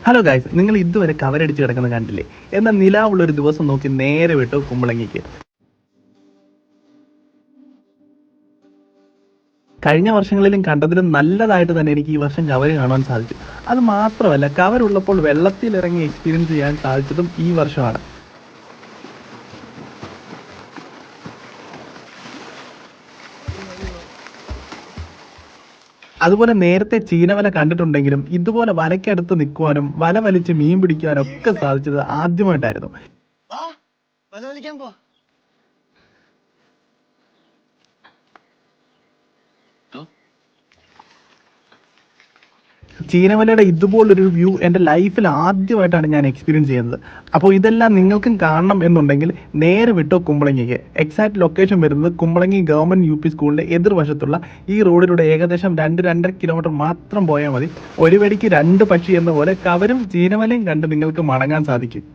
Hello guys, നിങ്ങൾ ഇതുവരെ കവരടിച്ച് കിടക്കുന്നത് കണ്ടില്ലേ? എന്നാൽ നിലാവുള്ളൊരു ദിവസം നോക്കി നേരെ വിട്ടു കുമ്പളങ്ങിക്ക്. കഴിഞ്ഞ വർഷങ്ങളിലും കണ്ടതിലും നല്ലതായിട്ട് തന്നെ എനിക്ക് ഈ വർഷം കവര് കാണാൻ സാധിച്ചു. അത് മാത്രമല്ല, കവരുള്ളപ്പോൾ വെള്ളത്തിലിറങ്ങി എക്സ്പീരിയൻസ് ചെയ്യാൻ സാധിച്ചതും ഈ വർഷമാണ്. അതുപോലെ നേരത്തെ ചീനവല കണ്ടിട്ടുണ്ടെങ്കിലും ഇതുപോലെ വലയ്ക്കടുത്ത് നിൽക്കുവാനും വല വലിച്ച് മീൻ പിടിക്കുവാനും ഒക്കെ സാധിച്ചത് ആദ്യമായിട്ടായിരുന്നു. ചീനവലയുടെ ഇതുപോലൊരു വ്യൂ എൻ്റെ ലൈഫിൽ ആദ്യമായിട്ടാണ് ഞാൻ എക്സ്പീരിയൻസ് ചെയ്യുന്നത്. അപ്പോൾ ഇതെല്ലാം നിങ്ങൾക്കും കാണണം എന്നുണ്ടെങ്കിൽ നേരെ വിട്ടോ കുമ്പളങ്ങിക്ക്. എക്സാക്ട് ലൊക്കേഷൻ വരുന്നത് കുമ്പളങ്ങി ഗവൺമെൻറ് UP സ്കൂളിൻ്റെ എതിർവശത്തുള്ള ഈ റോഡിലൂടെ ഏകദേശം 2-2.5 കിലോമീറ്റർ മാത്രം പോയാൽ മതി. ഒരു വെടിക്ക് രണ്ട് പക്ഷി എന്ന പോലെ കവരും ചീനവലയും കണ്ട് നിങ്ങൾക്ക് മടങ്ങാൻ സാധിക്കും.